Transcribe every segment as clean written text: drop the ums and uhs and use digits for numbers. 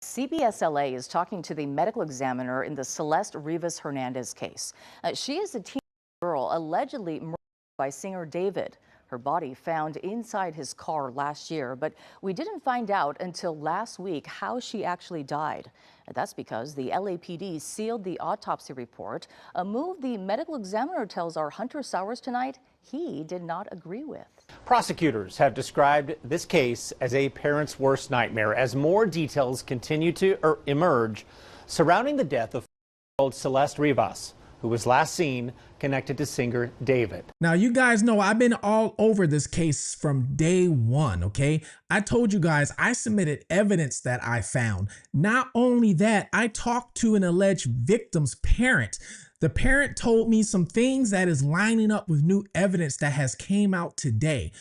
CBS LA is talking to the medical examiner in the Celeste Rivas Hernandez case. She is a teen girl allegedly murdered by singer David. Her body found inside his car last year, but we didn't find out until last week how she actually died. And that's because the LAPD sealed the autopsy report, a move the medical examiner tells our Hunter Sowers tonight he did not agree with. Prosecutors have described this case as a parent's worst nightmare as more details continue to emerge surrounding the death of 4-year-old Celeste Rivas, who was last seen connected to singer David. Now, you guys know I've been all over this case from day one, okay? I told you guys I submitted evidence that I found. Not only that, I talked to an alleged victim's parent. The parent told me some things that is lining up with new evidence that has came out today.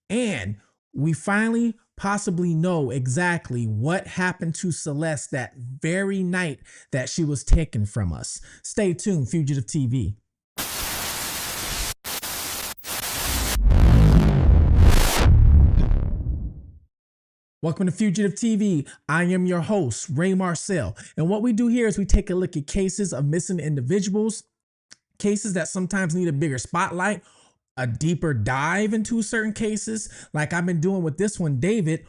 And we finally possibly know exactly what happened to Celeste that very night that she was taken from us. Stay tuned, Fugitive TV. Welcome to Fugitive TV. I am your host, Ray Marcel. And what we do here is we take a look at cases of missing individuals, cases that sometimes need a bigger spotlight, a deeper dive into certain cases, like I've been doing with this one, David.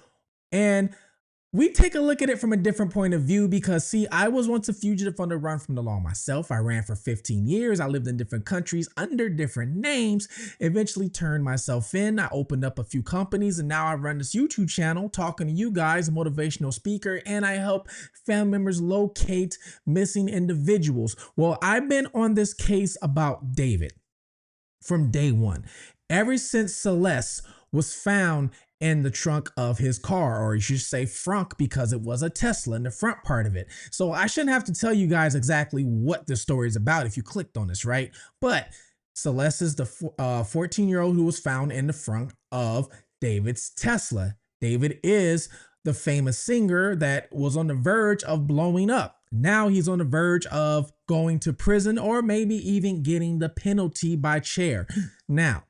And we take a look at it from a different point of view because, see, I was once a fugitive on the run from the law myself. I ran for 15 years. I lived in different countries under different names, eventually turned myself in. I opened up a few companies, and now I run this YouTube channel talking to you guys, a motivational speaker, and I help family members locate missing individuals. Well, I've been on this case about David from day one, ever since Celeste was found in the trunk of his car, or you should say frunk, because it was a Tesla in the front part of it. So I shouldn't have to tell you guys exactly what the story is about if you clicked on this, right? But Celeste is the 14-year-old who was found in the front of David's Tesla. David is the famous singer that was on the verge of blowing up. Now he's on the verge of going to prison or maybe even getting the penalty by chair. Now,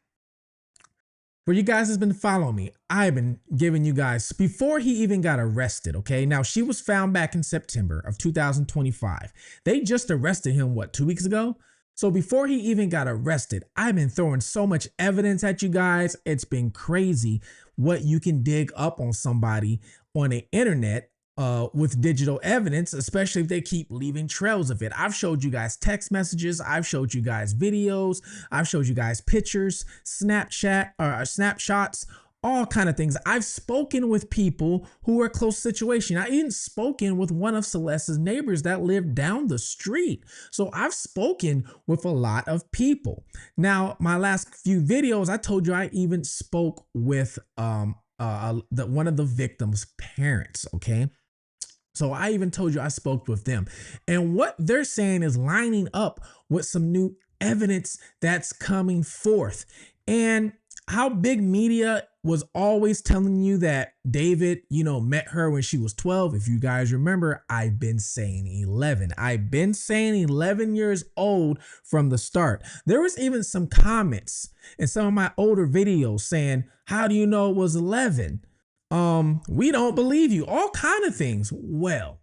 for you guys that's been following me, I've been giving you guys, before he even got arrested, okay? Now, she was found back in September of 2025. They just arrested him, what, 2 weeks ago? So before he even got arrested, I've been throwing so much evidence at you guys. It's been crazy what you can dig up on somebody on the internet with digital evidence, especially if they keep leaving trails of it. I've showed you guys text messages. I've showed you guys videos. I've showed you guys pictures, Snapchat or snapshots, all kind of things. I've spoken with people who are close situation. I even spoken with one of Celeste's neighbors that lived down the street. So I've spoken with a lot of people. Now, my last few videos, I told you I even spoke with one of the victim's parents, okay? So I even told you I spoke with them, and what they're saying is lining up with some new evidence that's coming forth. And how big media was always telling you that David, met her when she was 12. If you guys remember, I've been saying 11. I've been saying 11 years old from the start. There was even some comments in some of my older videos saying, how do you know it was 11? We don't believe you, all kind of things. Well,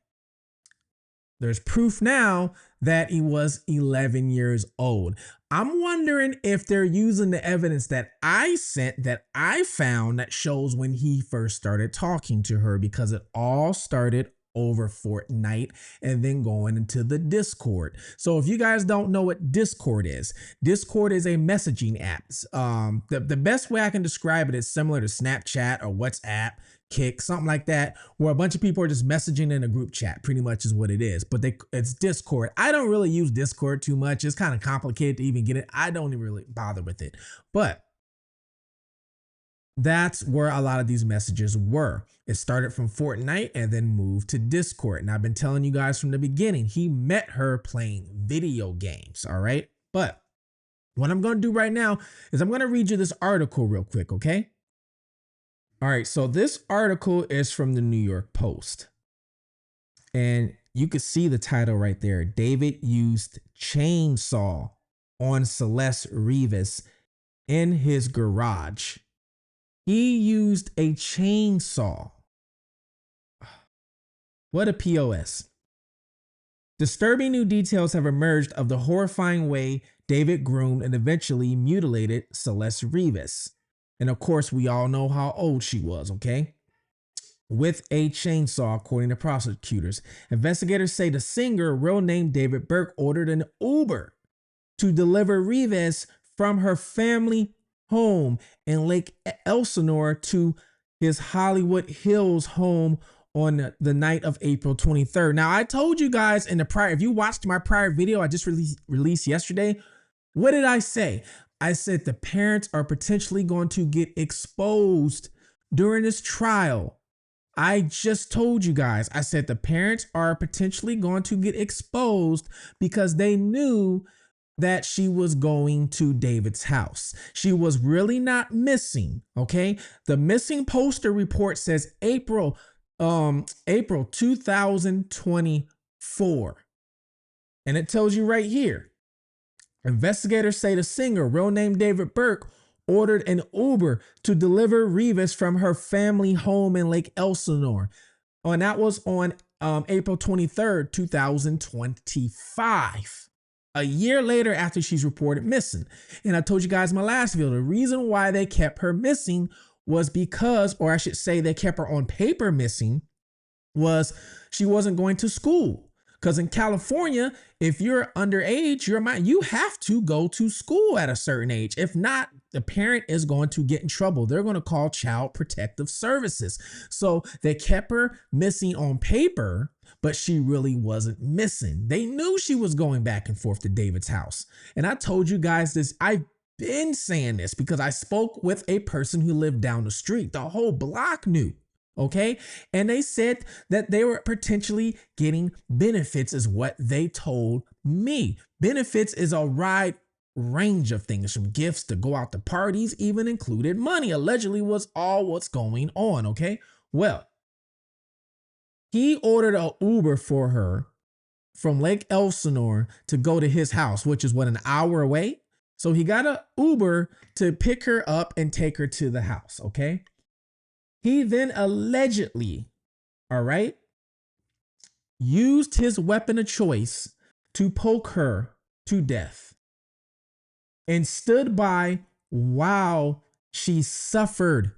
there's proof now that he was 11 years old. I'm wondering if they're using the evidence that I sent, that I found, that shows when he first started talking to her, because it all started over Fortnite and then going into the Discord. So if you guys don't know what Discord is a messaging app. The best way I can describe it is similar to Snapchat or WhatsApp, Kick, something like that, where a bunch of people are just messaging in a group chat, pretty much is what it is. But it's Discord. I don't really use Discord too much. It's kind of complicated to even get it. I don't even really bother with it. But that's where a lot of these messages were. It started from Fortnite and then moved to Discord. And I've been telling you guys from the beginning, he met her playing video games, all right? But what I'm going to do right now is I'm going to read you this article real quick, okay? All right, so this article is from the New York Post. And you could see the title right there. David used chainsaw on Celeste Rivas in his garage. He used a chainsaw. What a POS. Disturbing new details have emerged of the horrifying way David groomed and eventually mutilated Celeste Rivas. And of course, we all know how old she was, okay? With a chainsaw, according to prosecutors. Investigators say the singer, real name David Burke, ordered an Uber to deliver Rivas from her family home in Lake Elsinore to his Hollywood Hills home on the night of April 23rd. Now, I told you guys in the prior, if you watched my prior video I just released yesterday, what did I say? I said the parents are potentially going to get exposed during this trial. I just told you guys, I said the parents are potentially going to get exposed because they knew that she was going to David's house. She was really not missing, okay? The missing poster report says April 2024. And it tells you right here. Investigators say the singer, real name David Burke, ordered an Uber to deliver Rivas from her family home in Lake Elsinore. And that was on April 23rd, 2025. A year later after she's reported missing. And I told you guys in my last video, the reason why they kept her missing was because, or I should say they kept her on paper missing, was she wasn't going to school. Because in California, if you're underage, you have to go to school at a certain age. If not, the parent is going to get in trouble. They're going to call Child Protective Services. So they kept her missing on paper, but she really wasn't missing. They knew she was going back and forth to David's house. And I told you guys this. I've been saying this because I spoke with a person who lived down the street. The whole block knew. Okay. And they said that they were potentially getting benefits is what they told me. Benefits is a wide range of things, from gifts to go out to parties, even included money, allegedly was all what's going on. Okay. Well, he ordered an Uber for her from Lake Elsinore to go to his house, which is what, an hour away. So he got an Uber to pick her up and take her to the house. Okay. He then allegedly, all right, used his weapon of choice to poke her to death and stood by while she suffered.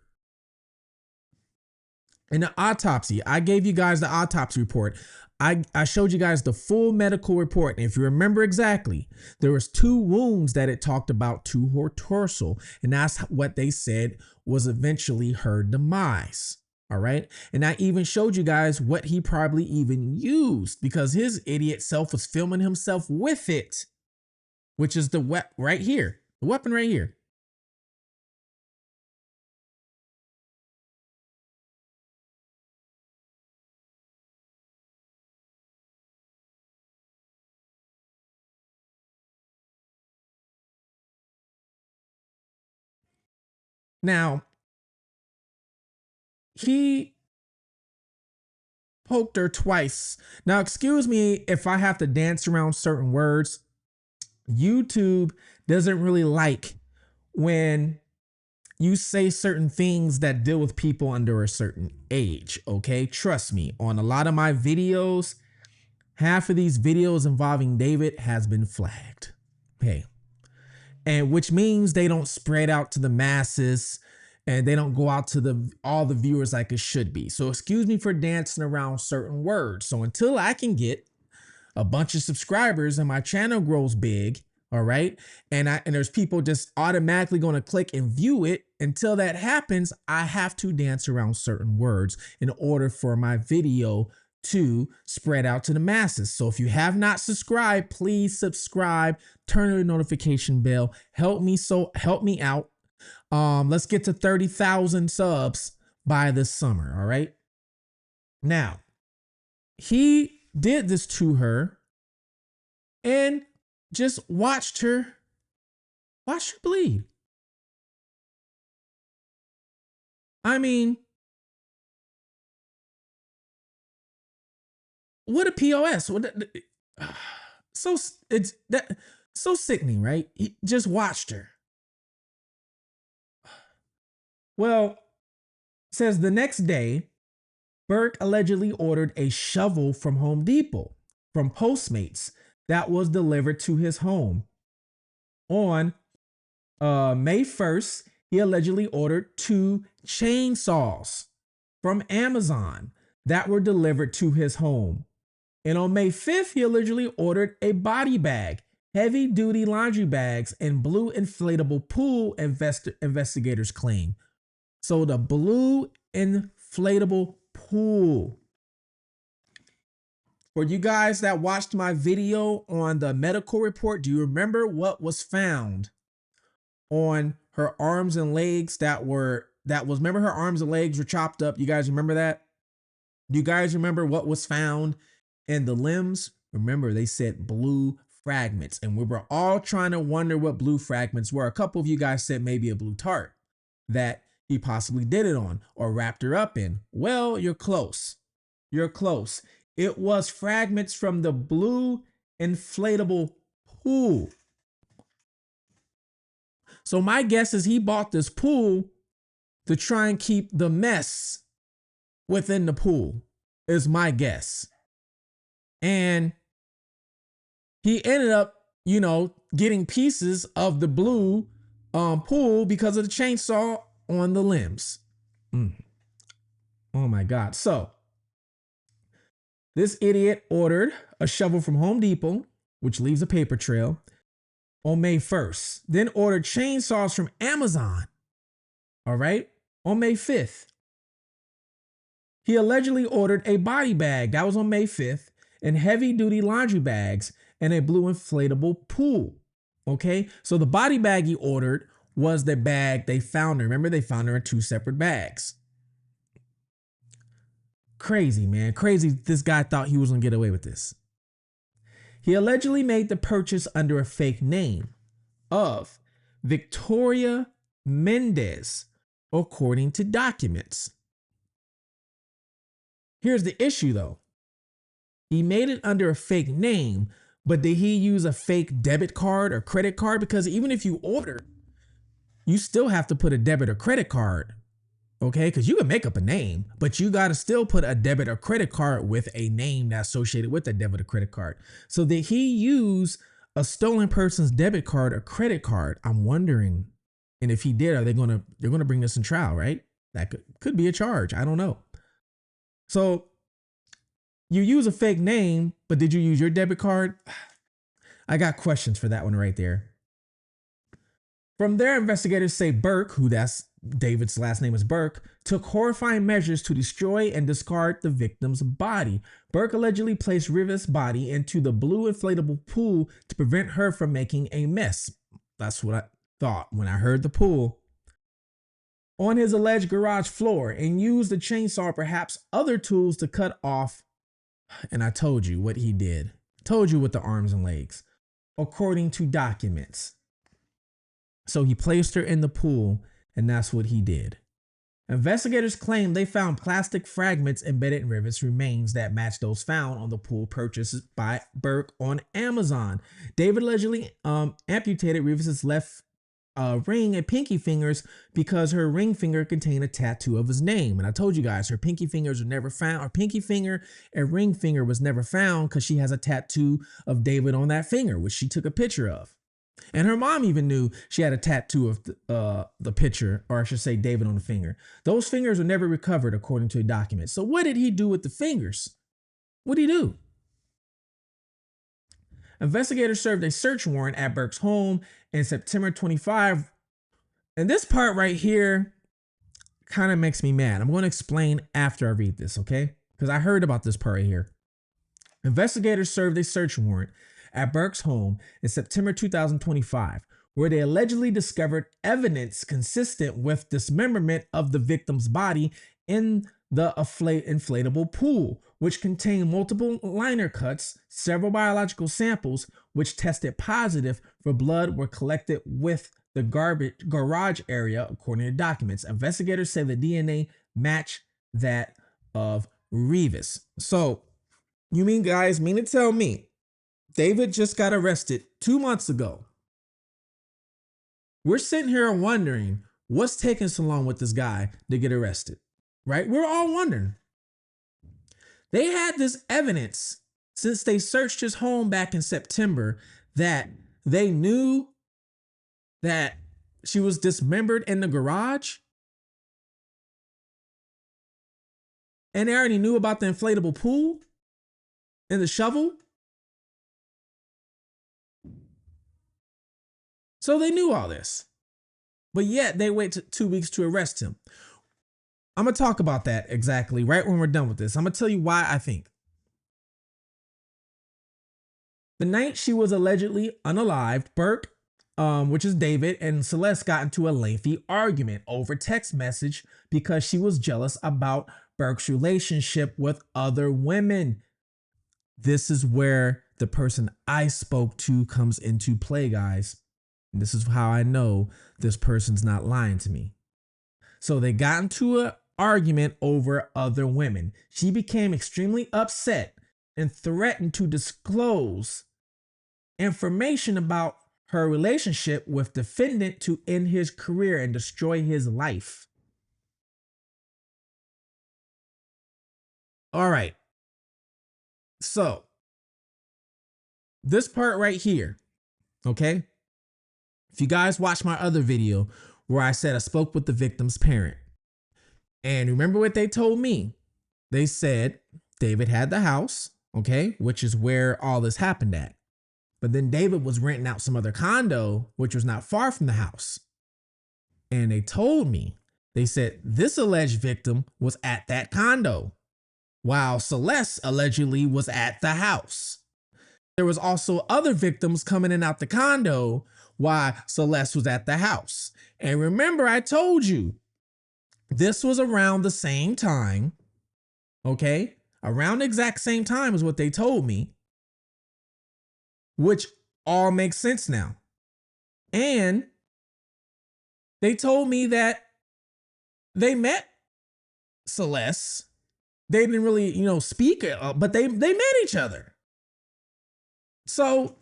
In the autopsy, I gave you guys the autopsy report. I showed you guys the full medical report. And if you remember exactly, there was 2 wounds that it talked about to her torso. And that's what they said was eventually her demise. All right. And I even showed you guys what he probably even used, because his idiot self was filming himself with it, which is the weapon right here, the weapon right here. Now, he poked her twice. Now, excuse me if I have to dance around certain words. YouTube doesn't really like when you say certain things that deal with people under a certain age, okay? Trust me, on a lot of my videos, half of these videos involving David has been flagged, okay? And which means they don't spread out to the masses and they don't go out to all the viewers like it should be. So excuse me for dancing around certain words. So until I can get a bunch of subscribers and my channel grows big, all right, and there's people just automatically going to click and view it, until that happens, I have to dance around certain words in order for my video to spread out to the masses. So if you have not subscribed, please subscribe, turn on the notification bell, help me out. Let's get to 30,000 subs by this summer. All right. Now, he did this to her and just watched her bleed. I mean, what a POS. So it's that so sickening, right? He just watched her. Well, says the next day, Burke allegedly ordered a shovel from Home Depot from Postmates that was delivered to his home. On May 1st, he allegedly ordered 2 chainsaws from Amazon that were delivered to his home. And on May 5th, he allegedly ordered a body bag, heavy duty laundry bags, and blue inflatable pool, investigators claim. So the blue inflatable pool. For you guys that watched my video on the medical report, do you remember what was found on her arms and legs remember her arms and legs were chopped up? You guys remember that? Do you guys remember what was found in the limbs? Remember, they said blue fragments, and we were all trying to wonder what blue fragments were. A couple of you guys said maybe a blue tart that he possibly did it on or wrapped her up in. Well, you're close. You're close. It was fragments from the blue inflatable pool. So my guess is he bought this pool to try and keep the mess within the pool, is my guess. And he ended up, getting pieces of the blue pool because of the chainsaw on the limbs. Oh my God. So this idiot ordered a shovel from Home Depot, which leaves a paper trail, on May 1st. Then ordered chainsaws from Amazon. All right. On May 5th. He allegedly ordered a body bag. That was on May 5th. And heavy duty laundry bags and a blue inflatable pool. Okay. So the body bag he ordered was the bag they found her. Remember, they found her in 2 separate bags. Crazy, man. Crazy. This guy thought he was going to get away with this. He allegedly made the purchase under a fake name of Victoria Mendez, according to documents. Here's the issue, though. He made it under a fake name, but did he use a fake debit card or credit card? Because even if you order, you still have to put a debit or credit card. Okay, because you can make up a name, but you got to still put a debit or credit card with a name that's associated with that debit or credit card. So did he use a stolen person's debit card or credit card? I'm wondering. And if he did, they're going to bring this in trial, right? That could be a charge. I don't know. So you use a fake name, but did you use your debit card? I got questions for that one right there. From there, investigators say Burke, David's last name is Burke, took horrifying measures to destroy and discard the victim's body. Burke allegedly placed Rivas' body into the blue inflatable pool to prevent her from making a mess. That's what I thought when I heard the pool. On his alleged garage floor, and used the chainsaw or perhaps other tools to cut off. And I told you what he did. Told you with the arms and legs, according to documents. So he placed her in the pool, and that's what he did. Investigators claim they found plastic fragments embedded in Rivas' remains that match those found on the pool purchased by Burke on Amazon. David allegedly amputated Rivas' left ring and pinky fingers because her ring finger contained a tattoo of his name. And I told you guys, her pinky fingers were never found. Her pinky finger and ring finger was never found because she has a tattoo of David on that finger, which she took a picture of. And her mom even knew she had a tattoo of the picture, or I should say David on the finger. Those fingers were never recovered according to a document. So what did he do with the fingers? What did he do? Investigators served a search warrant at Burke's home in September 25. And this part right here kind of makes me mad. I'm going to explain after I read this, okay? Because I heard about this part right here. Investigators served a search warrant at Burke's home in September 2025, where they allegedly discovered evidence consistent with dismemberment of the victim's body in the inflatable pool, which contained multiple liner cuts. Several biological samples, which tested positive for blood, were collected with the garage area, according to documents. Investigators say the DNA matched that of Rivas. So, you mean to tell me David just got arrested 2 months ago? We're sitting here wondering what's taking so long with this guy to get arrested, right? We're all wondering. They had this evidence since they searched his home back in September that they knew that she was dismembered in the garage. And they already knew about the inflatable pool and the shovel. So they knew all this. But yet they wait 2 weeks to arrest him. I'm going to talk about that exactly right when we're done with this. I'm going to tell you why I think. The night she was allegedly unalived, Burke, which is David, and Celeste got into a lengthy argument over text message because she was jealous about Burke's relationship with other women. This is where the person I spoke to comes into play, guys. And this is how I know this person's not lying to me. So they got into an argument over other women. She became extremely upset and threatened to disclose information about her relationship with defendant to end his career and destroy his life. All right. So this part right here, okay? If you guys watch my other video where I said I spoke with the victim's parent, and remember what they told me? They said David had the house, okay, which is where all this happened at. But then David was renting out some other condo, which was not far from the house. And they told me, they said this alleged victim was at that condo, while Celeste allegedly was at the house. There was also other victims coming in out the condo while Celeste was at the house. And remember, I told you, this was around the same time, okay? Around the exact same time is what they told me, which all makes sense now. And they told me that they met Celeste. They didn't really, speak, but they met each other. So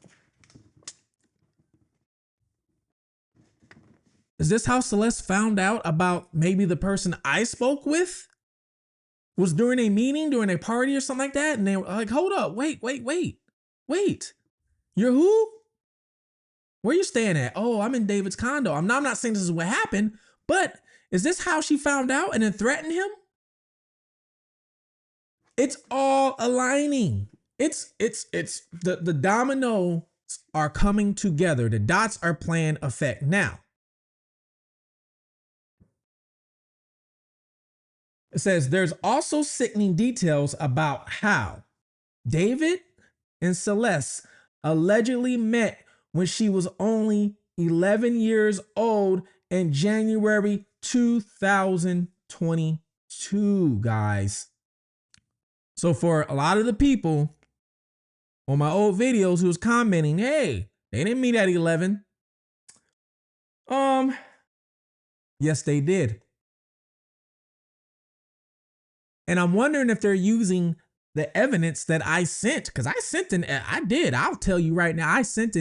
is this how Celeste found out about maybe the person I spoke with was during a meeting, during a party or something like that? And they were like, hold up, wait. You're who? Where you staying at? Oh, I'm in David's condo. I'm not saying this is what happened, but is this how she found out and then threatened him? It's all aligning. It's the dominoes are coming together. The dots are playing effect now. It says there's also sickening details about how David and Celeste allegedly met when she was only 11 years old in January 2022, guys. So for a lot of the people on my old videos who was commenting, hey, they didn't meet at 11. Yes, they did. And I'm wondering if they're using the evidence that I sent, because I'll tell you right now, I sent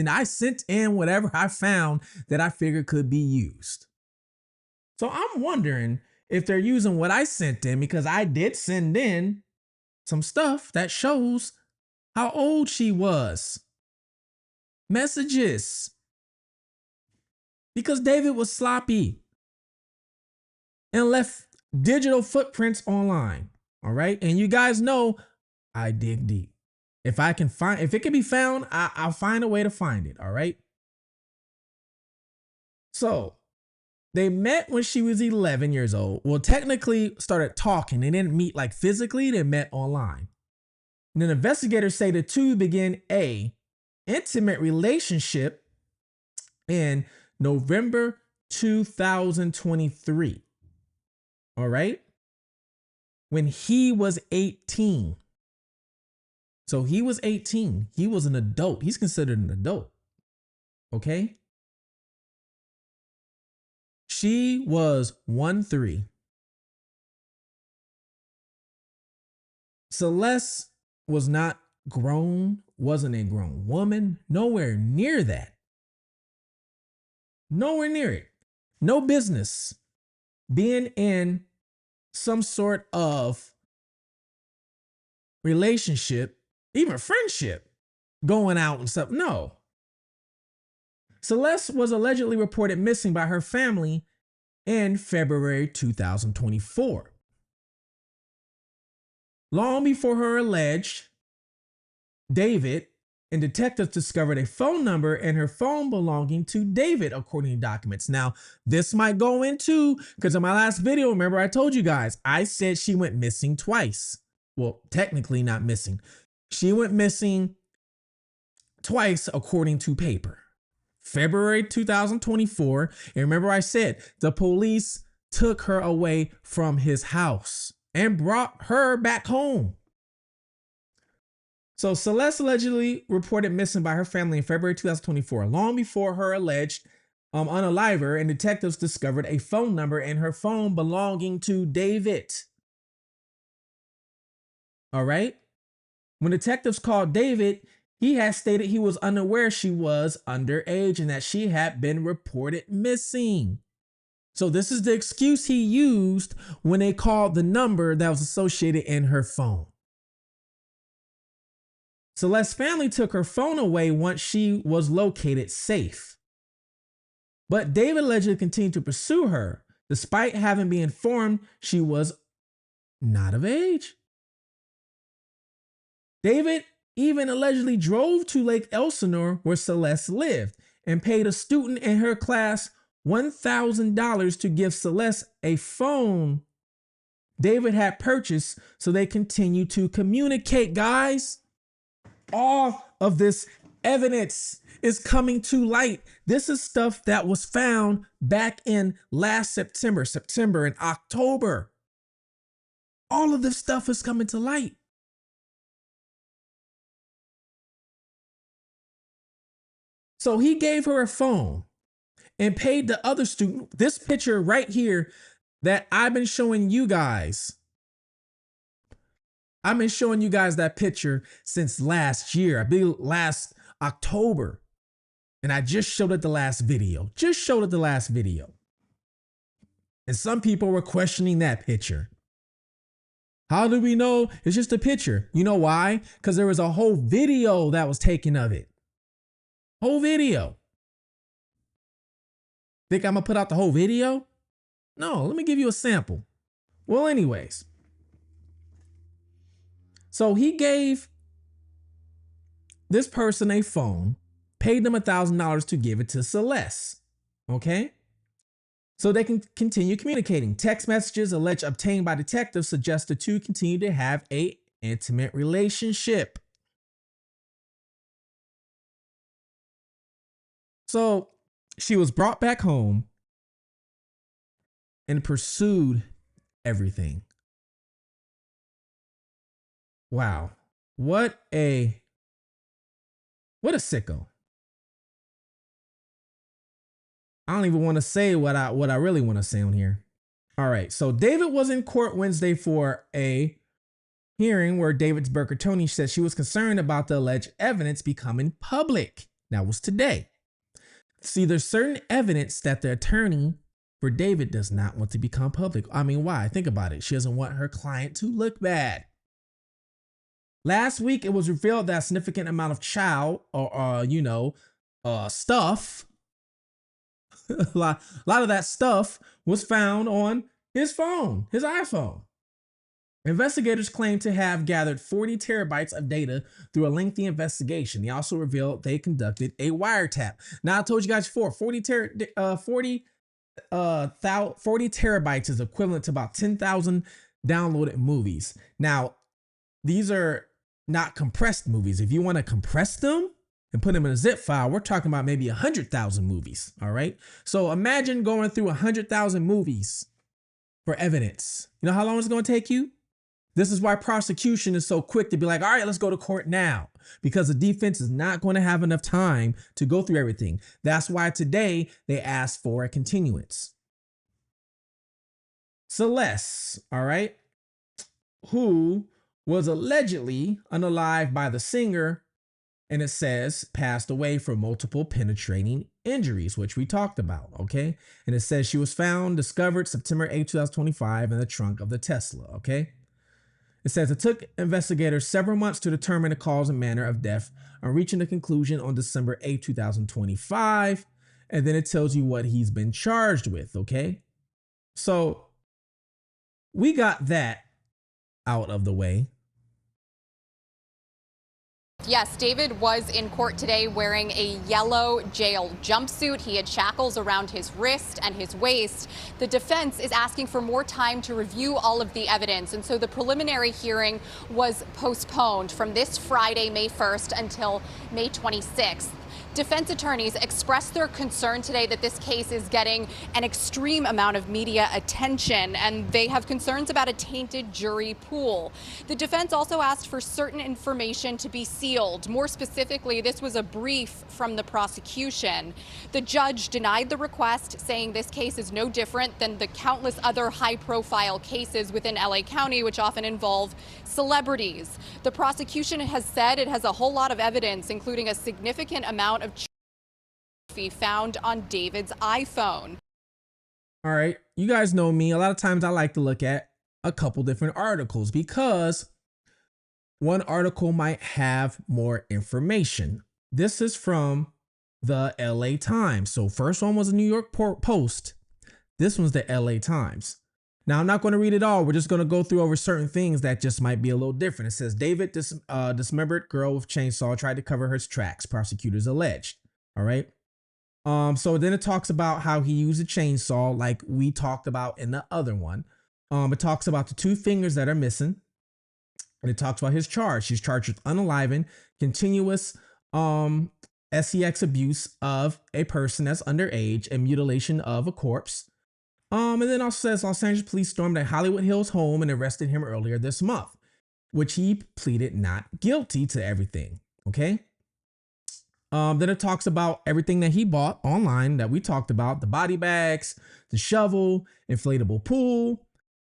in whatever I found that I figured could be used. So I'm wondering if they're using what I sent in, because I did send in some stuff that shows how old she was. Messages. Because David was sloppy and left digital footprints online. All right. And you guys know I dig deep. If it can be found, I'll find a way to find it. All right. So they met when she was 11 years old. Well, technically started talking. They didn't meet like physically, they met online. And then investigators say the two began a intimate relationship in November 2023. All right. When he was 18. So he was 18. He was an adult. He's considered an adult. Okay. She was 1'3". Celeste was not grown, wasn't a grown woman, nowhere near that. Nowhere near it. No business being in some sort of relationship, even friendship, going out and stuff. No. Celeste was allegedly reported missing by her family in February 2024. Long before her alleged David, and detectives discovered a phone number in her phone belonging to David, according to documents. Now, this might go into, because in my last video, remember I told you guys, I said she went missing twice. Well, technically not missing. She went missing twice according to paper. February 2024, and remember I said the police took her away from his house and brought her back home. So Celeste allegedly reported missing by her family in February 2024, long before her alleged unaliver, and detectives discovered a phone number in her phone belonging to David. All right. When detectives called David, he had stated he was unaware she was underage and that she had been reported missing. So this is the excuse he used when they called the number that was associated in her phone. Celeste's family took her phone away once she was located safe. But David allegedly continued to pursue her, despite having been informed she was not of age. David even allegedly drove to Lake Elsinore, where Celeste lived, and paid a student in her class $1,000 to give Celeste a phone David had purchased so they continue to communicate, guys. All of this evidence is coming to light. This is stuff that was found back in last September and October. All of this stuff is coming to light. So he gave her a phone and paid the other student this picture right here that I've been showing you guys. I've been showing you guys that picture since last year, I believe last October. And I just showed it the last video. And some people were questioning that picture. How do we know it's just a picture? You know why? Because there was a whole video that was taken of it. Whole video. Think I'm gonna put out the whole video? No, let me give you a sample. Well, anyways. So he gave this person a phone, paid them $1,000 to give it to Celeste. Okay? So they can continue communicating. Text messages alleged obtained by detectives suggest the two continue to have an intimate relationship. So she was brought back home and pursued everything. Wow. What a sicko. I don't even want to say what I really want to say on here. All right. So David was in court Wednesday for a hearing where David's Burkatoni said she was concerned about the alleged evidence becoming public. That was today. See, there's certain evidence that the attorney for David does not want to become public. I mean, why? Think about it. She doesn't want her client to look bad. Last week, it was revealed that a significant amount of child stuff, a lot of that stuff was found on his phone, his iPhone. Investigators claim to have gathered 40 terabytes of data through a lengthy investigation. They also revealed they conducted a wiretap. Now, I told you guys before, 40 terabytes is equivalent to about 10,000 downloaded movies. Now, these are not compressed movies. If you want to compress them and put them in a zip file, we're talking about maybe 100,000 movies. All right. So imagine going through 100,000 movies for evidence. You know how long it's going to take you? This is why prosecution is so quick to be like, all right, let's go to court now, because the defense is not going to have enough time to go through everything. That's why today they asked for a continuance. Celeste, all right, who was allegedly unalived by the singer, and it says passed away from multiple penetrating injuries, which we talked about, okay? And it says she was discovered September 8, 2025 in the trunk of the Tesla, okay? It says it took investigators several months to determine the cause and manner of death and reaching a conclusion on December 8, 2025. And then it tells you what he's been charged with, okay? So we got that out of the way. Yes, David was in court today wearing a yellow jail jumpsuit. He had shackles around his wrist and his waist. The defense is asking for more time to review all of the evidence. And so the preliminary hearing was postponed from this Friday, May 1st until May 26th. Defense attorneys expressed their concern today that this case is getting an extreme amount of media attention, and they have concerns about a tainted jury pool. The defense also asked for certain information to be sealed. More specifically, this was a brief from the prosecution. The judge denied the request, saying this case is no different than the countless other high-profile cases within LA County, which often involve celebrities. The prosecution has said it has a whole lot of evidence, including a significant amount of found on David's iPhone. All right, you guys know me. A lot of times I like to look at a couple different articles because one article might have more information. This is from the LA Times. So first one was a New York Post. This one's the LA Times. Now, I'm not going to read it all. We're just going to go through over certain things that just might be a little different. It says, David, dismembered girl with chainsaw tried to cover her tracks, prosecutors alleged. All right. So then it talks about how he used a chainsaw like we talked about in the other one. It talks about the 2 fingers that are missing. And it talks about his charge. He's charged with unaliving, continuous sex abuse of a person that's underage, and mutilation of a corpse. And then also says Los Angeles police stormed a Hollywood Hills home and arrested him earlier this month, which he pleaded not guilty to everything. Okay. Then it talks about everything that he bought online that we talked about: the body bags, the shovel, inflatable pool,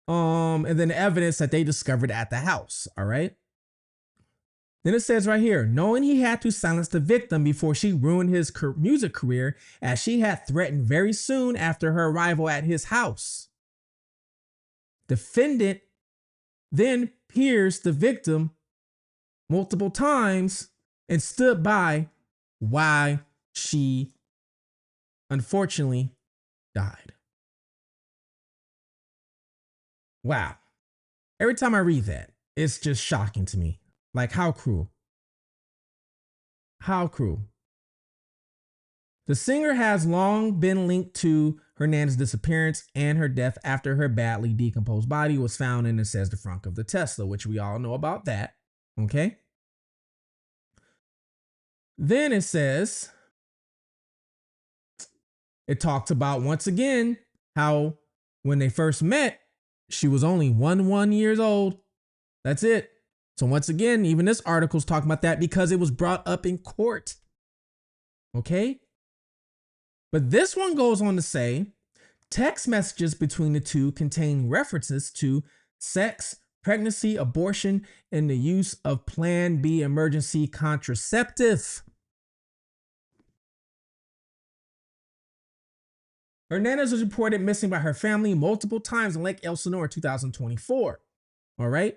and then the evidence that they discovered at the house. All right. Then it says right here, knowing he had to silence the victim before she ruined his music career, as she had threatened very soon after her arrival at his house. Defendant then pierced the victim multiple times and stood by while she unfortunately died. Wow. Every time I read that, it's just shocking to me. Like, how cruel. How cruel. The singer has long been linked to Hernandez's disappearance and her death after her badly decomposed body was found in, it says, the trunk of the Tesla, which we all know about that. Okay. Then it says, it talks about once again how when they first met, she was only 1 years old. That's it. So once again, even this article's talking about that because it was brought up in court. Okay. But this one goes on to say, text messages between the two contain references to sex, pregnancy, abortion, and the use of Plan B emergency contraceptive. Hernandez was reported missing by her family multiple times in Lake Elsinore in 2024. All right.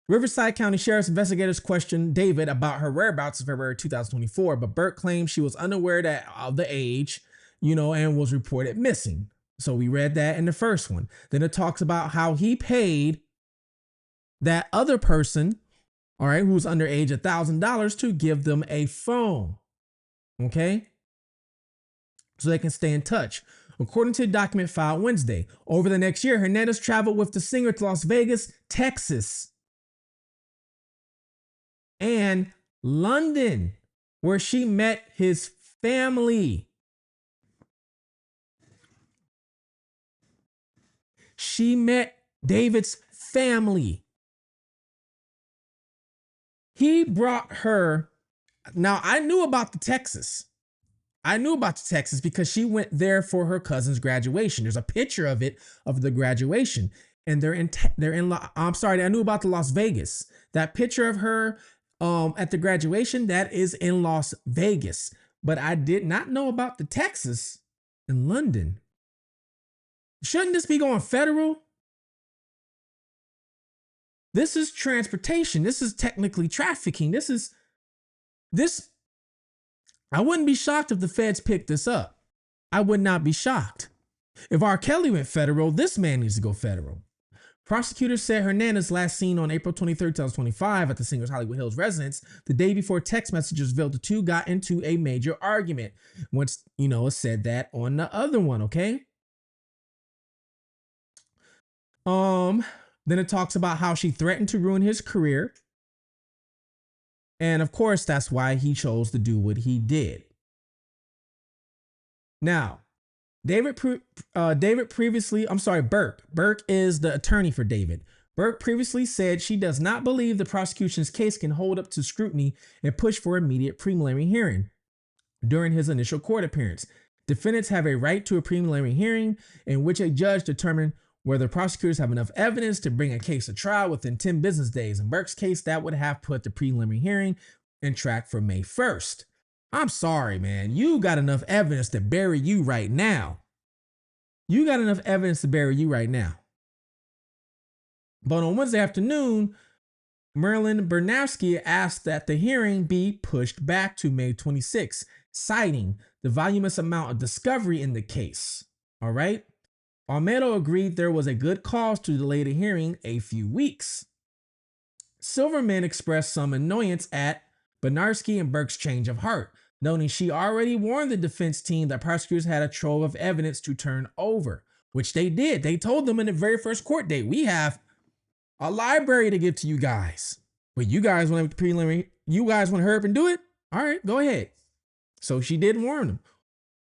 Riverside County Sheriff's investigators questioned David about her whereabouts in February 2024, but Burke claimed she was unaware of the age, and was reported missing. So we read that in the first one. Then it talks about how he paid that other person, all right, who was underage, $1,000 to give them a phone. Okay. So they can stay in touch. According to the document filed Wednesday, over the next year, Hernandez traveled with the singer to Las Vegas, Texas, and London, where she met his family. She met David's family. He brought her. Now, I knew about the Texas. Because she went there for her cousin's graduation. There's a picture of it, of the graduation. And I knew about the Las Vegas. That picture of her at the graduation, that is in Las Vegas. But I did not know about the Texas in London. Shouldn't this be going federal? This is transportation. This is technically trafficking. This. I wouldn't be shocked if the feds picked this up. I would not be shocked. If R. Kelly went federal, this man needs to go federal. Prosecutors said Hernandez last seen on April 23, 2025 at the singer's Hollywood Hills residence the day before text messages revealed the two got into a major argument. Once, it said that on the other one, okay? Then it talks about how she threatened to ruin his career. And of course, that's why he chose to do what he did. Now, Burke is the attorney for David. Burke previously said she does not believe the prosecution's case can hold up to scrutiny and push for immediate preliminary hearing during his initial court appearance. Defendants have a right to a preliminary hearing in which a judge determines whether prosecutors have enough evidence to bring a case to trial within 10 business days. In Burke's case, that would have put the preliminary hearing in track for May 1st. I'm sorry, man. You got enough evidence to bury you right now. But on Wednesday afternoon, Merlin Bernowski asked that the hearing be pushed back to May 26, citing the voluminous amount of discovery in the case. All right. Almedo agreed there was a good cause to delay the hearing a few weeks. Silverman expressed some annoyance at Bernowski and Burke's change of heart, noting she already warned the defense team that prosecutors had a trove of evidence to turn over, which they did. They told them in the very first court date, we have a library to give to you guys. But you guys want to preliminary, you guys want to hurry up and do it? All right, go ahead. So she did warn them.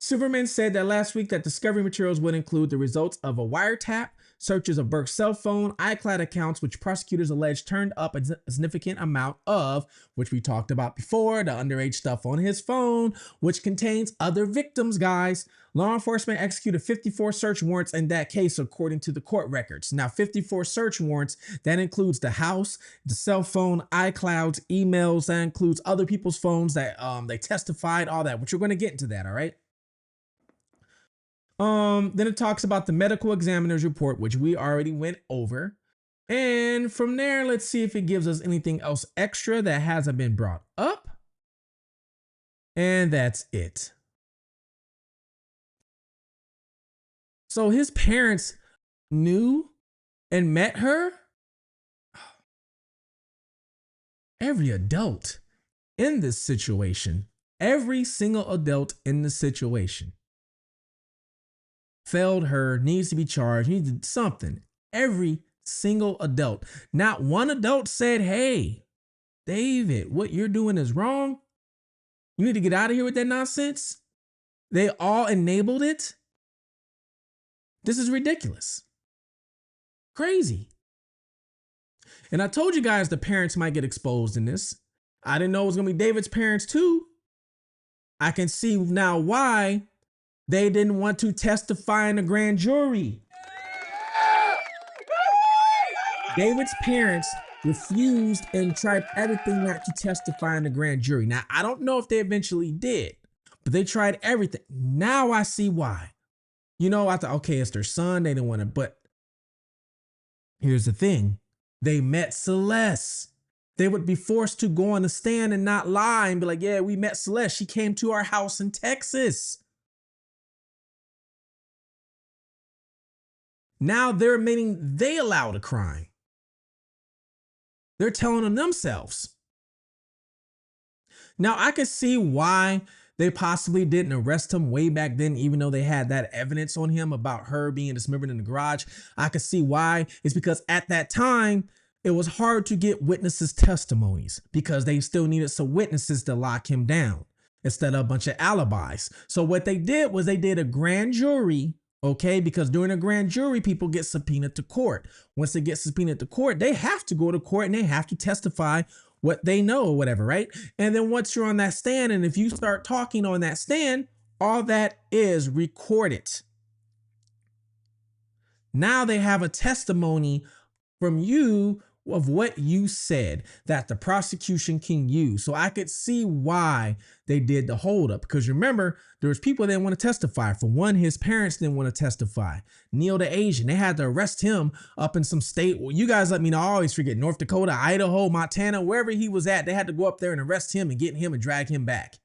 Silverman said that last week that discovery materials would include the results of a wiretap, searches of Burke's cell phone, iCloud accounts, which prosecutors allege turned up a significant amount of, which we talked about before, the underage stuff on his phone, which contains other victims, guys. Law enforcement executed 54 search warrants in that case, according to the court records. Now, 54 search warrants, that includes the house, the cell phone, iClouds, emails, that includes other people's phones that they testified, all that, which we're going to get into that, all right? Then it talks about the medical examiner's report, which we already went over. And from there, let's see if it gives us anything else extra that hasn't been brought up. And that's it. So his parents knew and met her. Every adult in this situation, every single adult in the situation failed her, needs to be charged, needs to do something. Every single adult. Not one adult said, hey, David, what you're doing is wrong. You need to get out of here with that nonsense. They all enabled it. This is ridiculous. Crazy. And I told you guys the parents might get exposed in this. I didn't know it was going to be David's parents too. I can see now why they didn't want to testify in the grand jury. David's parents refused and tried everything not to testify in the grand jury. Now, I don't know if they eventually did, but they tried everything. Now I see why. I thought, okay, it's their son. They didn't want to, but here's the thing. They met Celeste. They would be forced to go on the stand and not lie and be like, yeah, we met Celeste. She came to our house in Texas. Now they're admitting they allowed a crime. They're telling them themselves. Now I can see why they possibly didn't arrest him way back then, even though they had that evidence on him about her being dismembered in the garage. I can see why. It's because at that time, it was hard to get witnesses' testimonies because they still needed some witnesses to lock him down instead of a bunch of alibis. So what they did was they did a grand jury. Okay, because during a grand jury, people get subpoenaed to court. Once they get subpoenaed to court, they have to go to court and they have to testify what they know or whatever, right? And then once you're on that stand, and if you start talking on that stand, all that is recorded. Now they have a testimony from you of what you said that the prosecution can use. So I could see why they did the holdup. Because remember, there was people that didn't want to testify. For one, his parents didn't want to testify. Neil the Asian, they had to arrest him up in some state. Well, you guys let me know. I always forget. North Dakota, Idaho, Montana, wherever he was at, they had to go up there and arrest him and get him and drag him back.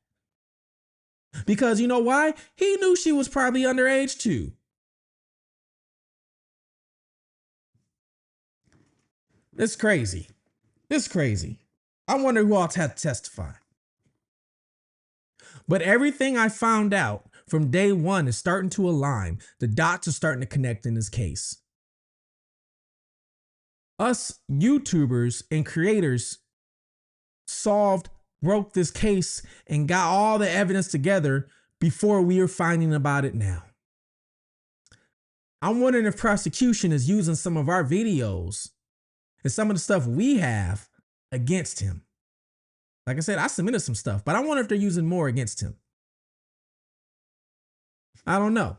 Because you know why? He knew she was probably underage too. It's crazy. It's crazy. I wonder who else had to testify. But everything I found out from day one is starting to align. The dots are starting to connect in this case. Us YouTubers and creators broke this case and got all the evidence together before we are finding about it now. I'm wondering if prosecution is using some of our videos and some of the stuff we have against him. Like I said, I submitted some stuff, but I wonder if they're using more against him. I don't know.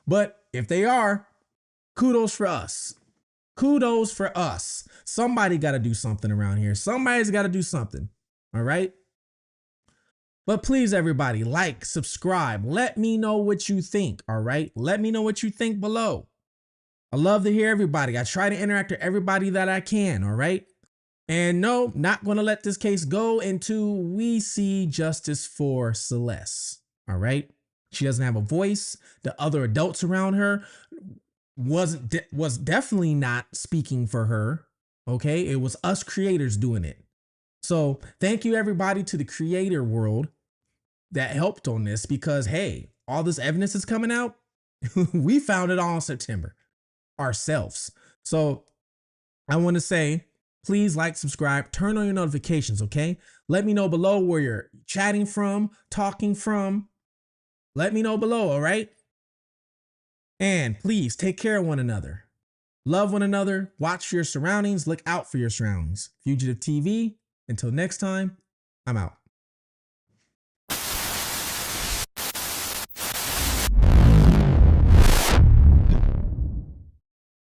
But if they are, kudos for us. Kudos for us. Somebody got to do something around here. Somebody's got to do something. All right. But please, everybody, like, subscribe. Let me know what you think. All right. Let me know what you think below. I love to hear everybody. I try to interact with everybody that I can. All right. And no, not going to let this case go until we see justice for Celeste. All right. She doesn't have a voice. The other adults around her was definitely not speaking for her. Okay. It was us creators doing it. So thank you, everybody, to the creator world that helped on this, because, hey, all this evidence is coming out. We found it all in September ourselves. So I want to say, please like, subscribe, turn on your notifications. OK, let me know below where you're chatting from, talking from. Let me know below. All right. And please take care of one another. Love one another. Watch your surroundings. Look out for your surroundings. Fugitive TV. Until next time, I'm out.